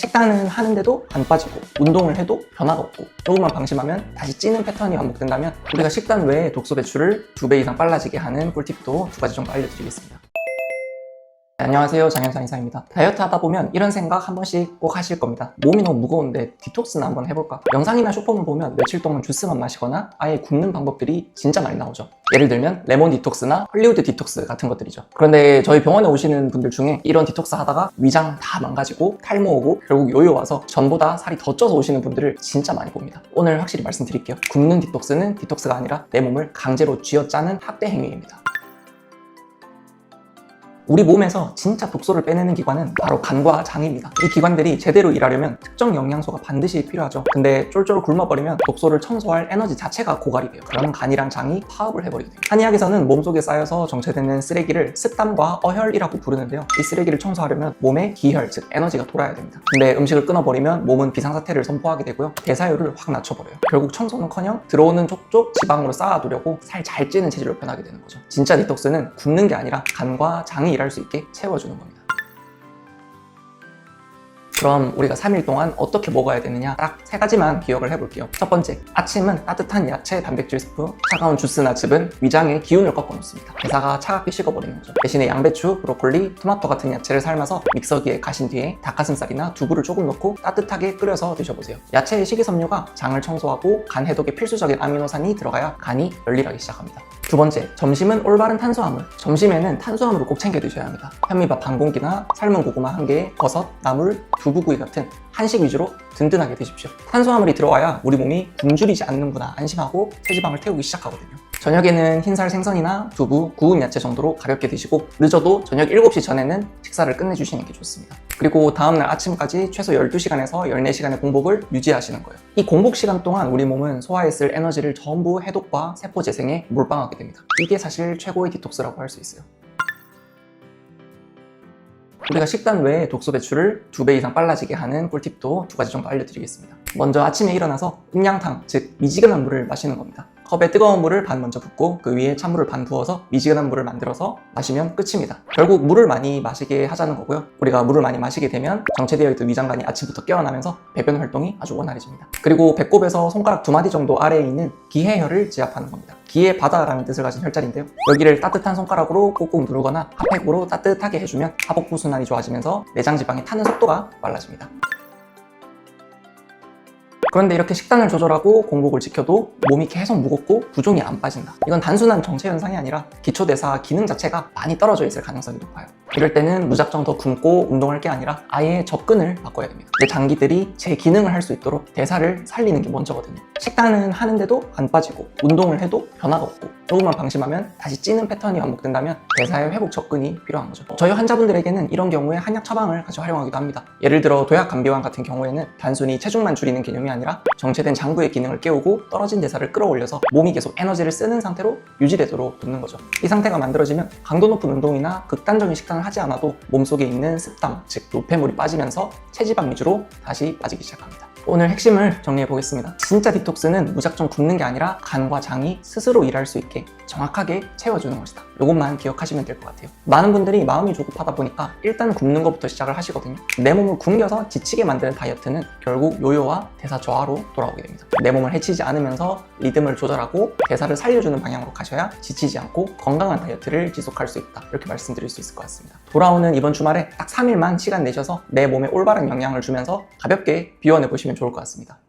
식단은 하는데도 안 빠지고 운동을 해도 변화가 없고 조금만 방심하면 다시 찌는 패턴이 반복된다면 우리가 식단 외에 독소 배출을 2배 이상 빨라지게 하는 꿀팁도 2가지 정도 알려드리겠습니다. 안녕하세요, 장현상 이사입니다. 다이어트 하다 보면 이런 생각 한 번씩 꼭 하실 겁니다. 몸이 너무 무거운데 디톡스나 한번 해볼까? 영상이나 쇼폼을 보면 며칠 동안 주스만 마시거나 아예 굶는 방법들이 진짜 많이 나오죠. 예를 들면 레몬 디톡스나 헐리우드 디톡스 같은 것들이죠. 그런데 저희 병원에 오시는 분들 중에 이런 디톡스 하다가 위장 다 망가지고 탈모 오고 결국 요요 와서 전보다 살이 더 쪄서 오시는 분들을 진짜 많이 봅니다. 오늘 확실히 말씀드릴게요. 굶는 디톡스는 디톡스가 아니라 내 몸을 강제로 쥐어짜는 학대 행위입니다. 우리 몸에서 진짜 독소를 빼내는 기관은 바로 간과 장입니다. 이 기관들이 제대로 일하려면 특정 영양소가 반드시 필요하죠. 근데 쫄쫄 굶어버리면 독소를 청소할 에너지 자체가 고갈이 돼요. 그럼 간이랑 장이 파업을 해버리게 돼요. 한의학에서는 몸속에 쌓여서 정체되는 쓰레기를 습담과 어혈이라고 부르는데요. 이 쓰레기를 청소하려면 몸에 기혈, 즉 에너지가 돌아야 됩니다. 근데 음식을 끊어버리면 몸은 비상사태를 선포하게 되고요. 대사율을 확 낮춰버려요. 결국 청소는커녕 들어오는 족족 지방으로 쌓아두려고 살 잘 찌는 체질로 변하게 되는 거죠. 진짜 디톡스는 굶는 게 아니라 간과 장이 일할 수 있게 채워주는 겁니다. 그럼 우리가 3일 동안 어떻게 먹어야 되느냐 딱 3가지만 기억을 해볼게요. 첫 번째, 아침은 따뜻한 야채 단백질 스프, 차가운 주스나 즙은 위장의 기운을 꺾어놓습니다. 대사가 차갑게 식어버리는 거죠. 대신에 양배추, 브로콜리, 토마토 같은 야채를 삶아서 믹서기에 가신 뒤에 닭가슴살이나 두부를 조금 넣고 따뜻하게 끓여서 드셔보세요. 야채의 식이섬유가 장을 청소하고 간 해독에 필수적인 아미노산이 들어가야 간이 열일하기 시작합니다. 두 번째, 점심은 올바른 탄수화물. 점심에는 탄수화물을 꼭 챙겨 드셔야 합니다. 현미밥 반 공기나 삶은 고구마 1개, 버섯, 나물, 두부구이 같은 한식 위주로 든든하게 드십시오. 탄수화물이 들어와야 우리 몸이 굶주리지 않는구나 안심하고 체지방을 태우기 시작하거든요. 저녁에는 흰살 생선이나 두부, 구운 야채 정도로 가볍게 드시고 늦어도 저녁 7시 전에는 식사를 끝내주시는 게 좋습니다. 그리고 다음날 아침까지 최소 12시간에서 14시간의 공복을 유지하시는 거예요. 이 공복 시간 동안 우리 몸은 소화했을 에너지를 전부 해독과 세포 재생에 몰빵하게 됩니다. 이게 사실 최고의 디톡스라고 할 수 있어요. 우리가 식단 외에 독소 배출을 2배 이상 빨라지게 하는 꿀팁도 2가지 정도 알려드리겠습니다. 먼저 아침에 일어나서 음량탕, 즉 미지근한 물을 마시는 겁니다. 컵에 뜨거운 물을 반 먼저 붓고 그 위에 찬물을 반 부어서 미지근한 물을 만들어서 마시면 끝입니다. 결국 물을 많이 마시게 하자는 거고요. 우리가 물을 많이 마시게 되면 정체되어 있던 위장관이 아침부터 깨어나면서 배변 활동이 아주 원활해집니다. 그리고 배꼽에서 손가락 2마디 정도 아래에 있는 기해혈을 지압하는 겁니다. 기의 바다라는 뜻을 가진 혈자리인데요. 여기를 따뜻한 손가락으로 꾹꾹 누르거나 핫팩으로 따뜻하게 해주면 하복부 순환이 좋아지면서 내장 지방이 타는 속도가 빨라집니다. 그런데 이렇게 식단을 조절하고 공복을 지켜도 몸이 계속 무겁고 부종이 안 빠진다. 이건 단순한 정체 현상이 아니라 기초대사 기능 자체가 많이 떨어져 있을 가능성이 높아요. 이럴 때는 무작정 더 굶고 운동할 게 아니라 아예 접근을 바꿔야 됩니다. 내 장기들이 제 기능을 할 수 있도록 대사를 살리는 게 먼저거든요. 식단은 하는데도 안 빠지고 운동을 해도 변화가 없고 조금만 방심하면 다시 찌는 패턴이 반복된다면 대사의 회복 접근이 필요한 거죠. 저희 환자분들에게는 이런 경우에 한약 처방을 같이 활용하기도 합니다. 예를 들어 도약감비환 같은 경우에는 단순히 체중만 줄이는 개념이 아니라 정체된 장부의 기능을 깨우고 떨어진 대사를 끌어올려서 몸이 계속 에너지를 쓰는 상태로 유지되도록 돕는 거죠. 이 상태가 만들어지면 강도 높은 운동이나 극단적인 식단을 하지 않아도 몸속에 있는 습담, 즉 노폐물이 빠지면서 체지방 위주로 다시 빠지기 시작합니다. 오늘 핵심을 정리해 보겠습니다. 진짜 디톡스는 무작정 굶는 게 아니라 간과 장이 스스로 일할 수 있게 정확하게 채워주는 것이다. 이것만 기억하시면 될 것 같아요. 많은 분들이 마음이 조급하다 보니까 일단 굶는 것부터 시작을 하시거든요. 내 몸을 굶겨서 지치게 만드는 다이어트는 결국 요요와 대사 저하로 돌아오게 됩니다. 내 몸을 해치지 않으면서 리듬을 조절하고 대사를 살려주는 방향으로 가셔야 지치지 않고 건강한 다이어트를 지속할 수 있다. 이렇게 말씀드릴 수 있을 것 같습니다. 돌아오는 이번 주말에 딱 3일만 시간 내셔서 내 몸에 올바른 영향을 주면서 가볍게 비워내 보시면 좋을 것 같습니다.